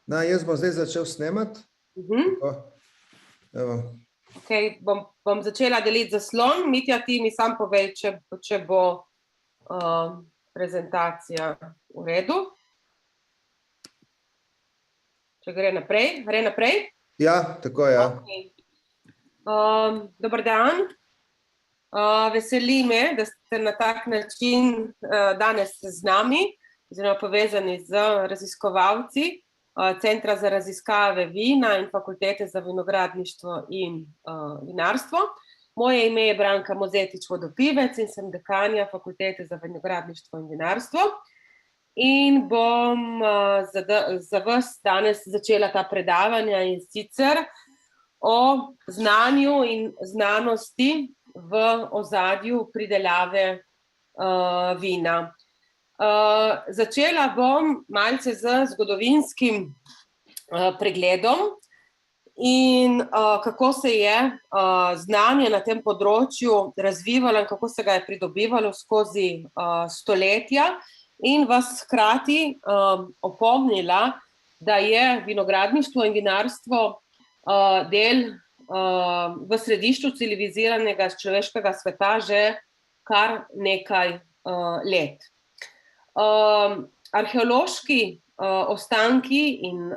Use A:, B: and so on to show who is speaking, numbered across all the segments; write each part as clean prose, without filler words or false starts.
A: Jaz bom zdaj začel snemati. Evo.
B: Okay, bom začela deliti zaslon. Mitja, ti mi sam povej, če bo prezentacija v redu. Če gre naprej. Gre naprej?
A: Ja, tako je.
B: Okay. Dober dan. Veseli me, da ste na tak način danes z nami, oziroma povezani z raziskovalci Centra za raziskave vina in Fakultete za vinogradništvo in vinarstvo. Moje ime je Branka Mozetič-Vodopivec in sem dekanja Fakultete za vinogradništvo in vinarstvo. In bom za vas danes začela ta predavanja, in sicer o znanju in znanosti v ozadju pridelave vina. Začela bom malce z zgodovinskim pregledom in kako se je znanje na tem področju razvivalo in kako se ga je pridobivalo skozi stoletja, in vas hkrati opomnila, da je vinogradništvo in vinarstvo del v središču civiliziranega človeškega sveta že kar nekaj let. Arheološki ostanki in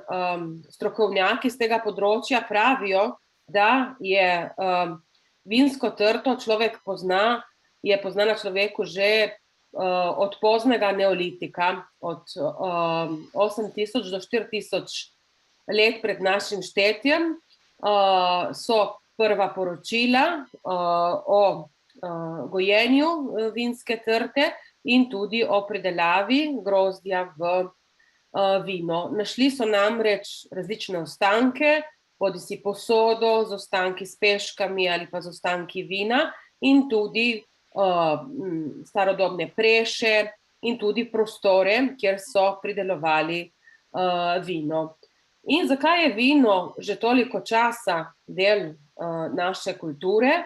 B: strokovnjaki z tega področja pravijo, da je vinsko trto človek je poznana človeku že od poznega neolitika, od 8000 do 4000 let pred našim štetjem. So prva poročila o gojenju vinske trte in tudi o pridelavi grozdja v vino. Našli so namreč različne ostanke, bodisi posodo z ostanki s peškami ali pa z ostanki vina, in tudi starodobne preše in tudi prostore, kjer so pridelovali vino. In zakaj je vino že toliko časa del naše kulture?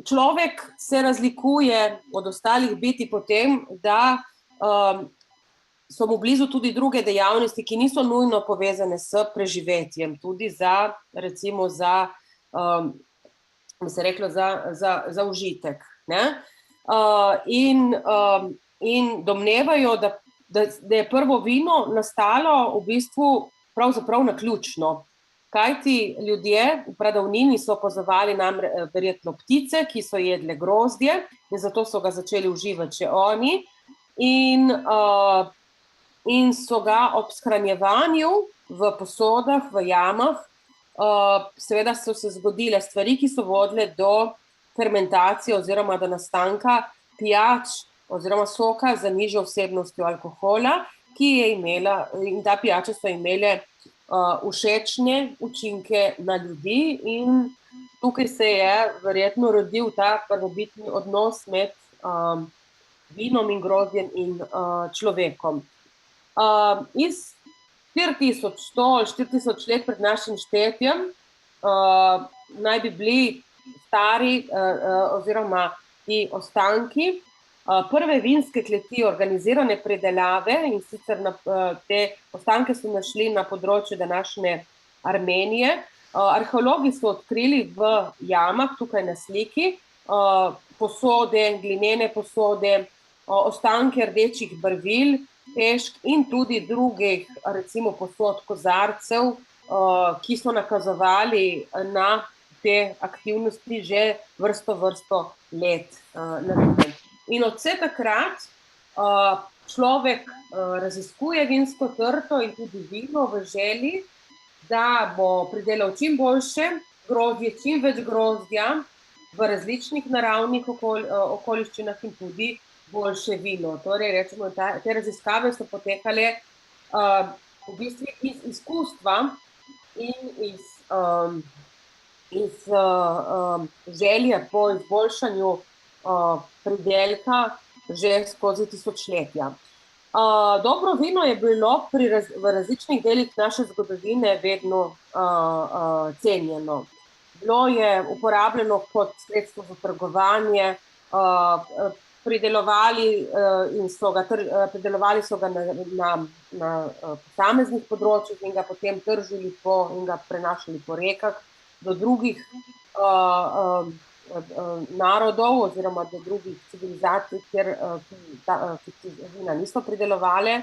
B: Človek se razlikuje od ostalih bitij po tem, da so mu blizu tudi druge dejavnosti, ki niso nujno povezane s preživetjem, tudi za, recimo, bi se reklo, za užitek, ne? In domnevajo, da je prvo vino nastalo v bistvu pravzaprav naključno. Kajti ljudje v pradavnini so opazovali verjetno ptice, ki so jedle grozdje, in zato so ga začeli uživati še oni. In so ga ob shranjevanju v posodah, v jamah, seveda so se zgodile stvari, ki so vodile do fermentacije oziroma do nastanka pijač oziroma soka z nižjo vsebnostjo alkohola, ki je imela, in ta pijače so imele všečne učinke na ljudi, in tukaj se je verjetno rodil ta prvobitni odnos med vinom in grozdjem in človekom. Iz 4100 ali 4000 let pred našim štetjem naj bi bili stari oziroma ti ostanki prve vinske kleti organizirane predelave, in sicer te ostanke so našli na področju današnje Armenije. Arheologi so odkrili v jamah, tukaj na sliki, posode, glinene posode, ostanke rdečih barvil, pešk in tudi drugih, recimo posod kozarcev, ki so nakazovali na te aktivnosti že vrsto let nazaj. In od vse takrat človek raziskuje vinsko trto in tudi vino v želji, da bo pridelal čim boljše grozdje, čim več grozdja v različnih naravnih okoliščinah in tudi boljše vino. Torej, rečemo, te raziskave so potekale v bistvu iz izkustva in iz želje po izboljšanju pridelka že skozi tisočletja. Dobro vino je bilo v različnih delih naše zgodovine vedno cenjeno. Bilo je uporabljeno kot sredstvo za trgovanje, pridelovali pridelovali so ga na posameznih področjih in ga potem tržili in ga prenašali po rekah do drugih narodov oziroma do drugih civilizacij, ki vina niso pridelovali.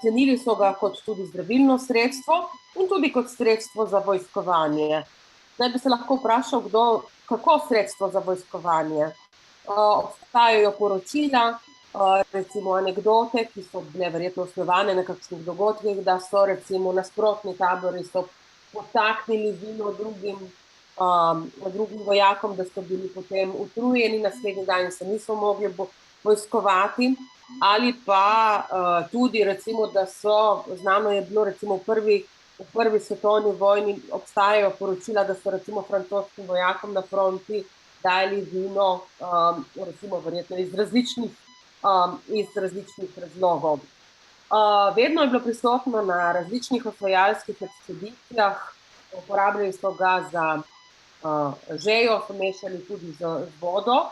B: Cenili so ga kot tudi zdravilno sredstvo in tudi kot sredstvo za vojskovanje. Zdaj bi se lahko vprašal, kako sredstvo za vojskovanje. Obstajajo poročila, recimo anekdote, ki so bile verjetno osnovane na kakšnih dogodkih, da so recimo nasprotni tabori so potaknili vino drugim vojakom, da so bili potem utrujeni, naslednji dan se niso mogli vojskovati, ali pa tudi recimo, da so, znano je bilo recimo v prvi svetovni vojni, obstajajo poročila, da so recimo francoskim vojakom na fronti dali vino, recimo verjetno iz različnih razlogov. Vedno je bilo prisotno na različnih osvajalskih ekspedicijah, uporabljali so ga za žejo, so mešali tudi z vodo,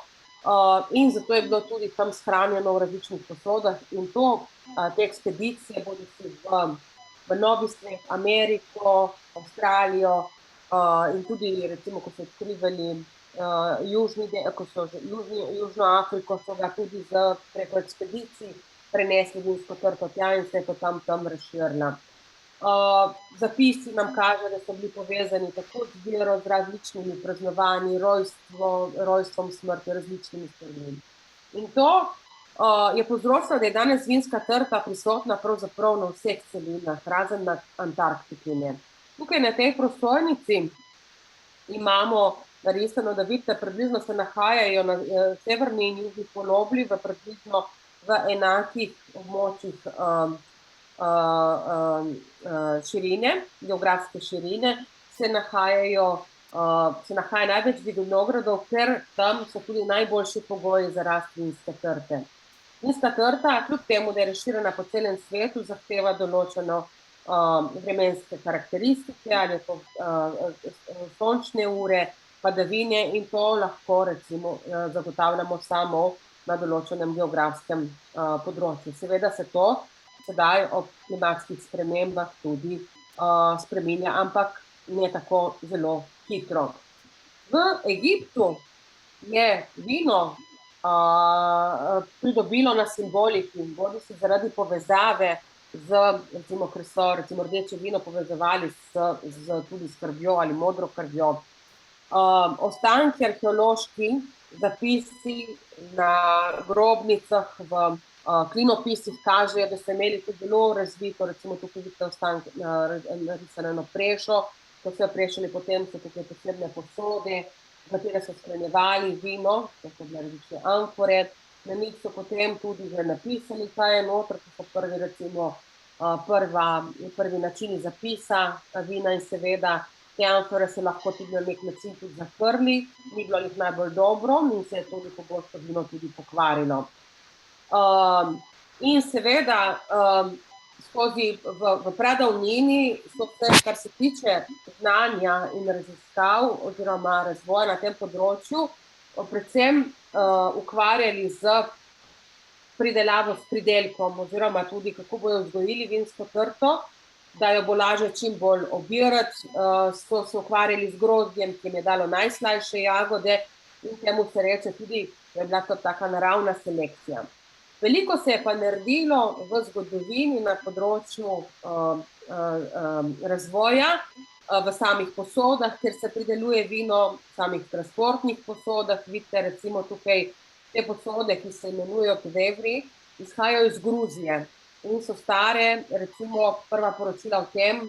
B: in zato je bilo tudi tam shranjeno v različnih posodah in te ekspedicije bodo si v Novi svet, Ameriko, Avstralijo in tudi recimo, ko so odkrivali Južno Afriko, so ga tudi preko ekspedicij prenesli vinsko trto tja in se je to tam razširila. Zapisi nam kaže, da so bili povezani tako z vero, z različnimi praznovanji, rojstvom, smrtjo, različnimi stvarmi. In to je povzročilo, da je danes vinska trta prisotna pravzaprav na vseh celinah, razen na Antarktiki. Tukaj na tej prosojnici imamo narisano, da vidite, približno se nahajajo na severni in južni polobli približno v enakih območjih širine, geografske širine, se nahaja največ vinogradov, ker tam so tudi najboljši pogoji za rast vinske trte. Vinska trta, kljub temu, da je razširjena po celem svetu, zahteva določeno vremenske karakteristike, ali to sončne ure, padavine, in to lahko recimo zagotavljamo samo na določenem geografskem področju. Seveda se to sedaj ob klimatskih spremembah tudi spreminja, ampak ne tako zelo hitro. V Egiptu je vino pridobilo na simboliki, bodisi zaradi povezave recimo, ker so recimo rdeče vino povezovali tudi s krvjo ali modro krvjo. Ostanki arheološki, zapisi na grobnicah v klinopisih kažejo, da so imeli tudi zelo razvito, recimo tukaj vidite ostanke narisane na prešo, ko so jo prešali, potem so tukaj posebne posode, v katere so shranjevali vino, to so bile različne amfore, na njih so potem tudi že napisali, kaj je noter, to so prvi recimo prvi načini zapisa vina in seveda te amfore so lahko tudi na nek način tudi zaprli, ni bilo jih najbolj dobro in se je tudi pogosto vino tudi pokvarilo. In seveda v pradavnini so vse, kar se tiče znanja in raziskav oziroma razvoja na tem področju, predvsem ukvarjali z pridelavo s pridelkom oziroma tudi kako bojo vzgojili vinsko trto, da jo bo lažje čim bolj obirati, so se ukvarjali z grozdjem, ki jim je dalo najslajše jagode in temu se reče tudi, da je bila to taka naravna selekcija. Veliko se je pa naredilo v zgodovini na področju razvoja v samih posodah, kjer se prideluje vino, v samih transportnih posodah. Vidite recimo tukaj te posode, ki se imenujejo kvevri, izhajajo iz Gruzije in so stare, recimo prva poročila o tem,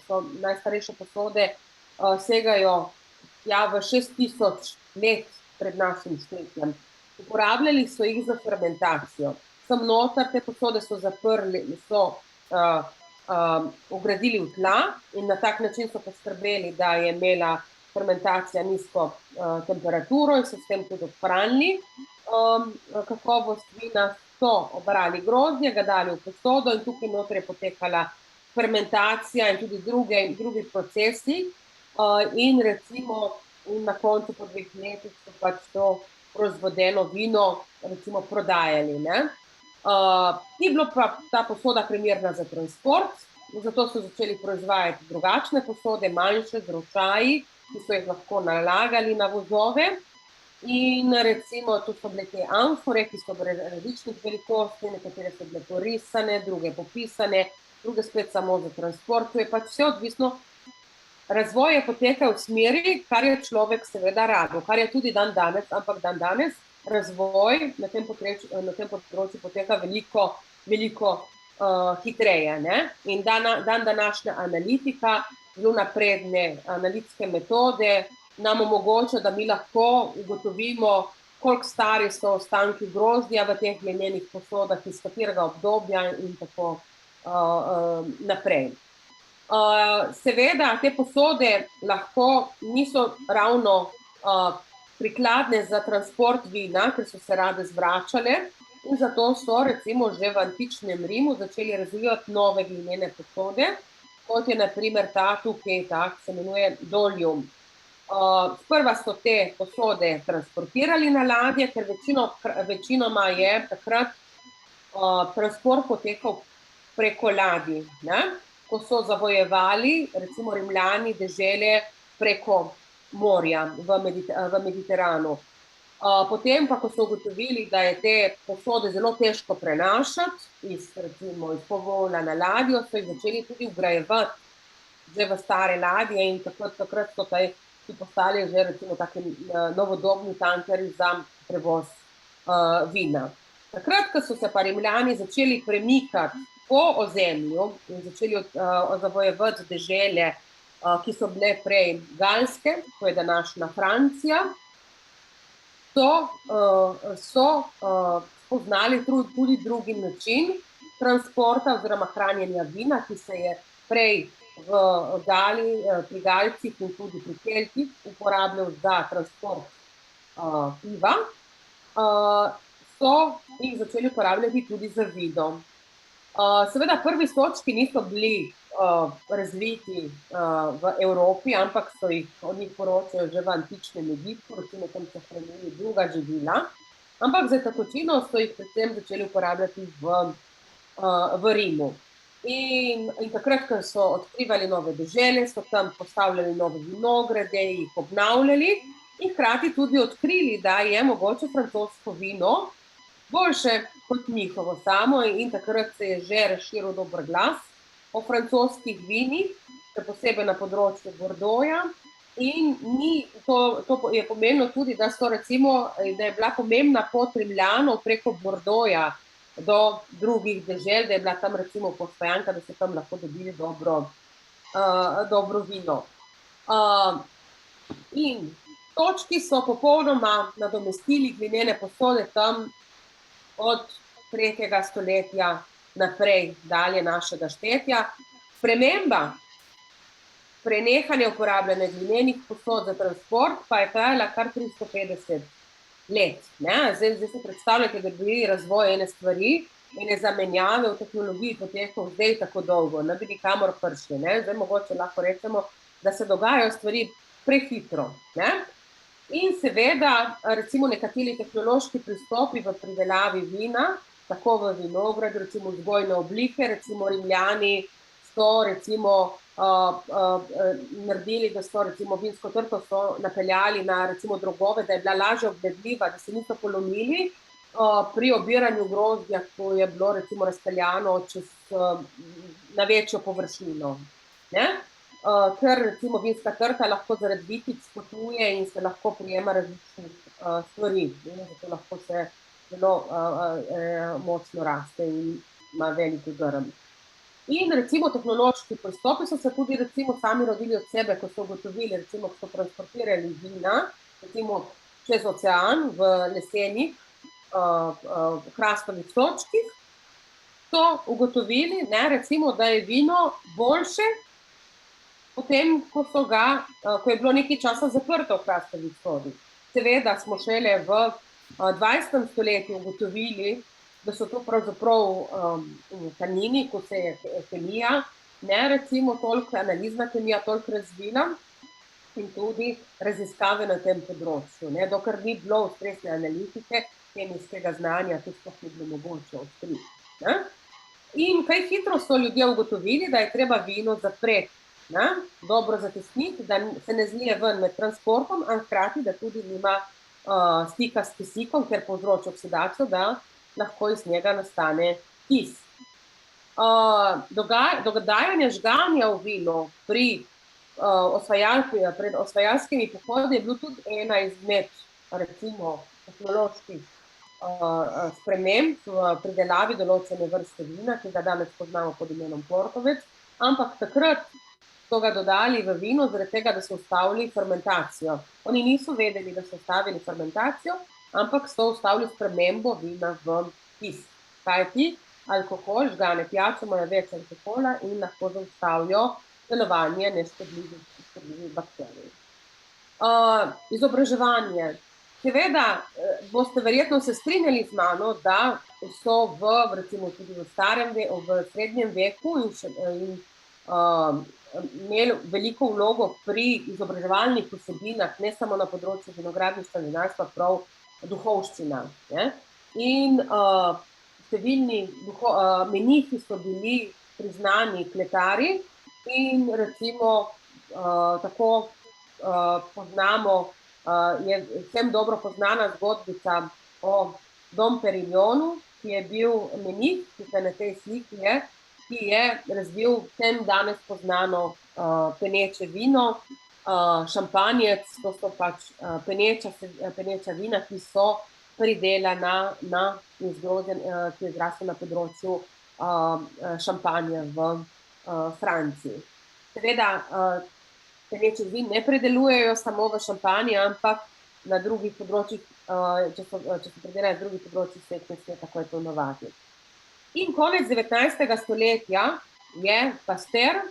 B: so najstarejše posode, segajo v 6000 let pred našim štetjem. Uporabljali so jih za fermentacijo. Sem noter te posode so zaprli, so vgradili v tla in na tak način so poskrbeli, da je imela fermentacija nizko temperaturo in so s tem tudi ohranili kakovost vina. So obrali grozdje, ga dali v posodo in tukaj noter je potekala fermentacija in tudi drugi procesi in recimo na koncu po 2 letih so pač to proizvedeno vino recimo prodajali, ne. Ni bilo pa ta posoda primerna za transport, zato so začeli proizvajati drugačne posode, manjše, z ročaji, ki so jih lahko nalagali na vozove. In recimo tu so bile te amfore, ki so bile različnih velikosti, nekatere so bile porisane, druge popisane, druge spet samo za transport. To je pač vse odvisno. Razvoj je potekal v smeri, kar je človek seveda rabil, kar je tudi dan danes, ampak dan danes razvoj na tem področju poteka veliko hitreje, ne? In dan današnja analitika, zelo napredne analitske metode nam omogoča, da mi lahko ugotovimo, koliko stari so ostanki grozdja v teh glinjenih posodah, iz katerega obdobja in tako naprej. Seveda te posode lahko niso ravno prikladne za transport vina, ker so se rade zvračale, in zato so recimo že v antičnem Rimu začeli razvijati nove glinene posode, kot je na primer ta tukaj, ki se imenuje dolium. Sprva so te posode transportirali na ladje, ker večinoma je takrat transport potekal preko ladij, ne? Ko so zavojevali, recimo Rimljani, dežele preko morja v Mediteranu. Potem pa, ko so ugotovili, da je te posode zelo težko prenašati iz Povojna na ladjo, so jih začeli tudi vgrajevati že v stare ladje in takrat so postali že recimo taki novodobni tankerji za prevoz vina. Takrat, ko so se pa Rimljani začeli premikati po ozemlju in začeli zavojevati dežele, ki so bile prej galske, to je današnja Francija, so spoznali tudi drugi način transporta oziroma hranjenja vina, ki se je prej pri Galcih in tudi pri Keltih uporabljal za transport piva, so jih začeli uporabljati tudi za vino. Seveda prvi sodčki niso bili razviti v Evropi, ampak so jih od njih poročajo že v antičnem Egiptu, recimo tam so hranili druga živila, ampak za tekočino so jih predvsem začeli uporabljati v Rimu. In takrat, ko so odkrivali nove dežele, so tam postavljali nove vinograde, jih obnavljali in hkrati tudi odkrili, da je mogoče francosko vino boljše kot njihovo samo, in takrat se je že razširil dober glas o francoskih vinih, še posebej na področju Bordeauxa, in to je pomenilo tudi, da je bila pomembna pot Rimljanov preko Bordeauxa do drugih dežel, da je bila tam recimo postojanka, da so tam lahko dobili dobro vino. In točki so popolnoma nadomestili glinene posode tam od 3. stoletja naprej, dalje našega štetja. Sprememba prenehanja uporabljanja glinenih posod za transport pa je trajala kar 350 let. Zdaj si predstavljate, da bi bili razvoj ene stvari, ene zamenjave v tehnologiji potekal zdaj tako dolgo, ne bi nikamor prišli. Zdaj mogoče lahko rečemo, da se dogajajo stvari prehitro. In seveda, recimo nekateri tehnološki pristopi v pridelavi vina, tako v vinogradu, recimo vzgojne oblike, recimo Rimljani so recimo naredili, da so recimo vinsko trto so napeljali na recimo drogove, da je bila lažje obvladljiva, da se niso polomili pri obiranju grozdja, ko je bilo recimo razpeljano na večjo površino. Ker recimo vinska trta lahko zaradi vitic potuje in se lahko prijema različnih stvari, zato lahko se zelo močno raste in ima veliki grm. In recimo tehnološki pristopi so se tudi recimo sami rodili od sebe, ko so ugotovili, recimo, ko so transportirali vina, recimo čez ocean v lesenih hrastovih sodčkih, so ugotovili, recimo, da je vino boljše, potem, ko je bilo nekaj časa zaprto v hrastovih sodih. Seveda smo šele v 20. stoletju ugotovili, da so to pravzaprav tanini, ko se je kemija, recimo toliko, analizna kemija toliko razvila, in tudi raziskave na tem področju, ne, dokler ni bilo ustrezne analitike kemijskega znanja, ki sploh ni bilo mogoče odkriti, ne. In kaj hitro so ljudje ugotovili, da je treba vino zapreti, ne, dobro zatesniti, da se ne zlije ven med transportom, a hkrati, da tudi nima stika s kisikom, ker povzroča oksidacijo, da lahko iz njega nastane kis. Dogajanje žganja v vinu pred osvajalskimi pohodi je bil tudi ena izmed, recimo, tehnoloških sprememb v pridelavi določene vrste vina, ki ga danes poznamo pod imenom portovec, ampak takrat so ga dodali v vino zaradi tega, da so ustavili fermentacijo. Oni niso vedeli, da so ustavili fermentacijo, ampak so ustavili spremembo vina v kis. Kajti alkohol, žgane pijače imajo več alkohola in lahko zaustavijo delovanje neškodljivih bakterij. Izobraževanje. Seveda boste verjetno se strinjali z mano, da so recimo tudi v srednjem veku in imeli veliko vlogo pri izobraževalnih vsebinah, ne samo na področju vinogradništva, vinarstva, prav duhovščina, ne. In številni menihi so bili priznani kletarji in recimo tako poznamo, je vsem dobro poznana zgodbica o Dom Perignonu, ki je bil menih, ki se na tej sliki je, ki je razvil vsem danes poznano peneče vino, šampanjec, to so pač peneča vina, ki so pridelana ki je zrastel na področju šampanja v Franciji. Seveda, peneče vin ne pridelujejo samo v šampanji, ampak na drugih področjih, če se pridelajo na drugih področjih sveta, tako je to navadno. In konec 19. stoletja je Pasteur,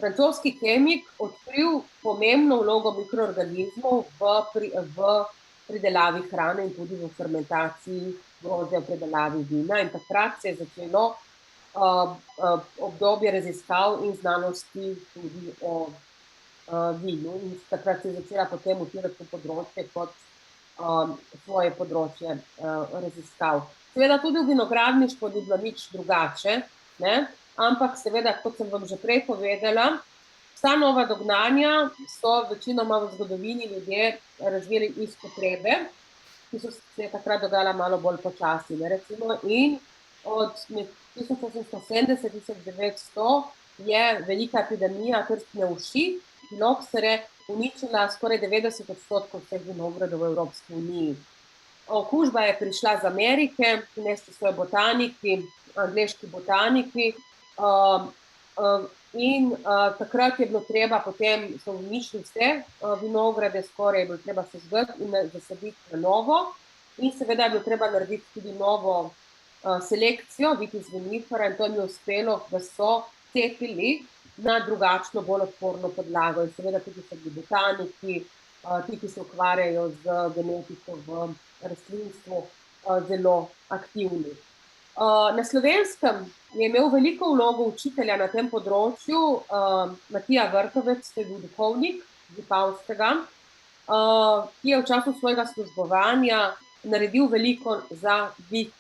B: francoski kemik, odkril pomembno vlogo mikroorganizmov v pridelavi hrane in tudi v fermentaciji grozdja, v pridelavi vina. In takrat se je začelo obdobje raziskav in znanosti tudi o vinu. In takrat se je začela potem utirati področje kot svoje področje raziskav. Seveda tudi v vinogradništvu ni bilo nič drugače, ne? Ampak seveda, kot sem vam že prej povedala, vsa nova dognanja so večinoma v zgodovini ljudje razvili iz potrebe, ki so se takrat dogajala malo bolj počasi, ne, recimo, in od 1870–1900 je velika epidemija krstne uši, filoksere, uničila skoraj 90% vseh vinogradov v Evropski uniji. Okužba je prišla z Amerike, prinesli so jo botaniki, angleški botaniki, in takrat je bilo treba, potem so uničili vse vinograde, skoraj je bilo treba se zgrti in zasaditi na novo, in seveda je bilo treba narediti tudi novo selekcijo vitis vinifera, in to jim je uspelo, da so cepili na drugačno, bolj odporno podlago. In seveda tudi so bili botaniki, ti, ki se ukvarjajo z genetiko v rastlinstvu, zelo aktivni. Na Slovenskem je imel veliko vlogo učitelja na tem področju Matija Vrtovec, ki je bil duhovnik Vipavskega, ki je v času svojega službovanja naredil veliko za dvig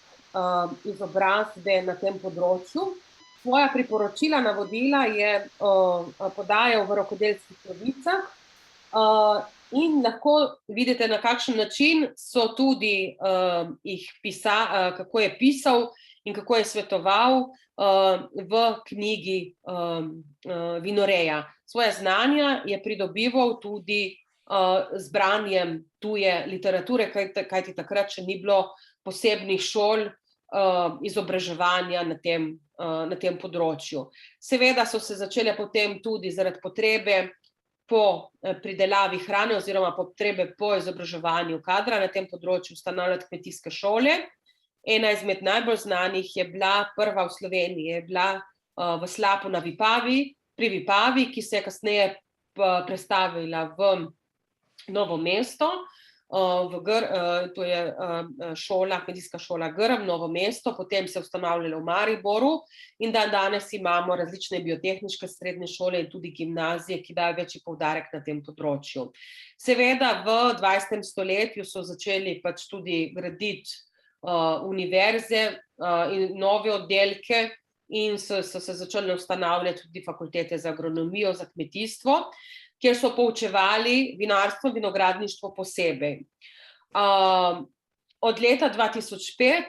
B: izobrazbe na tem področju. Svoja priporočila, navodila je podajal v Rokodelskih novicah in lahko vidite, na kakšen način so tudi kako je pisal in kako je svetoval v knjigi Vinoreja. Svoje znanja je pridobival tudi z branjem tuje literature, kajti takrat še ni bilo posebnih šol izobraževanja na tem področju. Seveda so se začele potem tudi zaradi potrebe po pridelavi hrane oziroma potrebe po izobraževanju kadra na tem področju ustanavljati kmetijske šole. Ena izmed najbolj znanih je bila prva v Sloveniji, je bila v Slapu pri Vipavi, ki se je kasneje prestavila v Novo mesto. to je kmetijska šola Grm, Novo mesto, potem se je ustanovljala v Mariboru in danes imamo različne biotehniške srednje šole in tudi gimnazije, ki dajo večji poudarek na tem področju. Seveda v 20. stoletju so začeli pač tudi graditi univerze in nove oddelke in so se začeli ustanavljati tudi fakultete za agronomijo, za kmetijstvo, kjer so poučevali vinarstvo in vinogradništvo posebej. Od leta 2005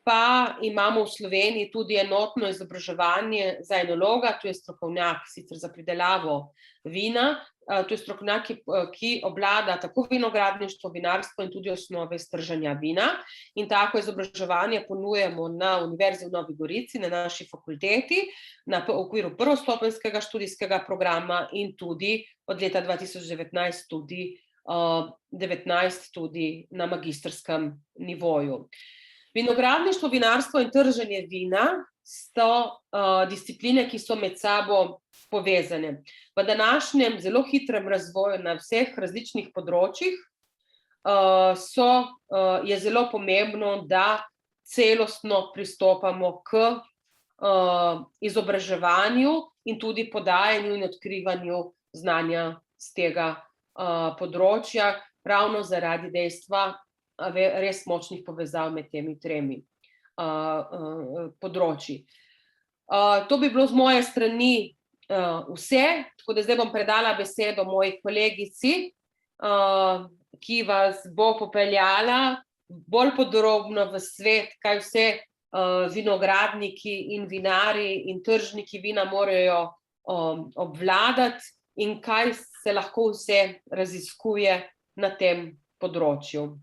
B: pa imamo v Sloveniji tudi enotno izobraževanje za enologa, to je strokovnjak sicer za pridelavo vina, to je strokovnjak, ki obvlada tako vinogradništvo, vinarstvo in tudi osnove strženja vina. In tako izobraževanje ponujamo na Univerzi v Novi Gorici, na naši fakulteti, v okviru prvostopenjskega študijskega programa in tudi od leta 2019 tudi na magistrskem nivoju. Vinogradništvo, vinarstvo in trženje vina so discipline, ki so med sabo povezane. V današnjem zelo hitrem razvoju na vseh različnih področjih je zelo pomembno, da celostno pristopamo k izobraževanju in tudi podajanju in odkrivanju znanja z tega področja, ravno zaradi dejstva res močnih povezav med temi tremi področji. To bi bilo z moje strani vse, tako da zdaj bom predala besedo moji kolegici, ki vas bo popeljala bolj podrobno v svet, kaj vse vinogradniki in vinarji in tržniki vina morajo obvladati in kaj se lahko vse raziskuje na tem področju.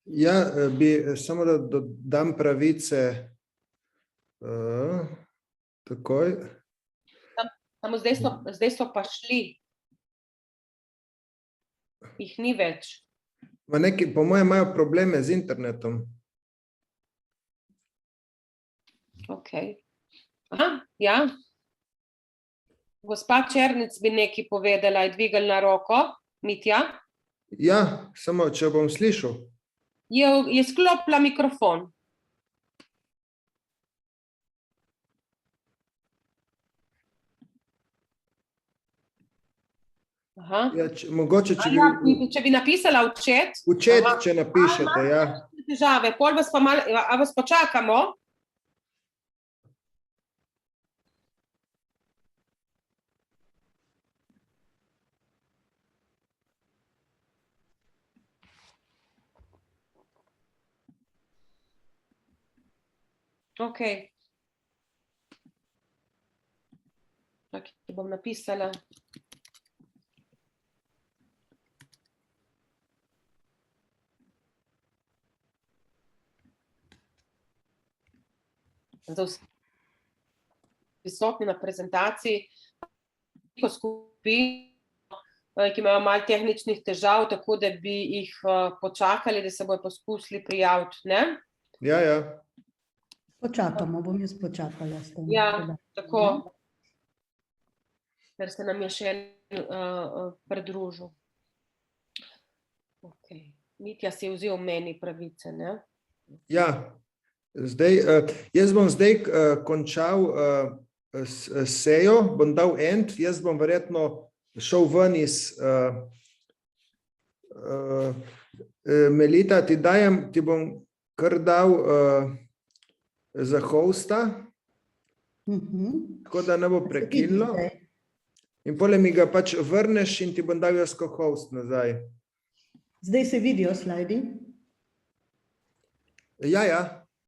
A: Ja, bi samo da dodam pravice takoj.
B: Samo zdaj so pa šli. Jih ni več.
A: Po mojem imajo probleme z internetom.
B: Ok. Aha, ja. Gospa Černec bi nekaj povedala, je dvignila roko. Mitja?
A: Ja, samo če bom slišal.
B: Je sklopila mikrofon. Aha.
A: Ja, mogoče,
B: Če bi napisala v chat.
A: V chat, če napišete, ja.
B: Težave, pol vas pa malo, a vas počakamo? Ok. Čakaj, bom napisala. Prisotni na prezentaciji skupin, ki imajo malo tehničnih težav, tako da bi jih počakali, da se bojo poskusili prijaviti, ne?
A: Ja, ja.
C: Počakamo, bom jaz počakala.
B: Ja, tako. Ker se nam je še pridružil. Ok. Mitja si vzel meni pravice, ne?
A: Ja. Jaz bom zdaj končal sejo, bom dal end, jaz bom verjetno šel ven iz Melita, ti bom kar dal za hosta, tako da ne bo prekinilo. In potem mi ga pač vrneš in ti bom dal jaz kot host nazaj.
C: Zdaj se vidijo slajdi?
A: Ja, ja.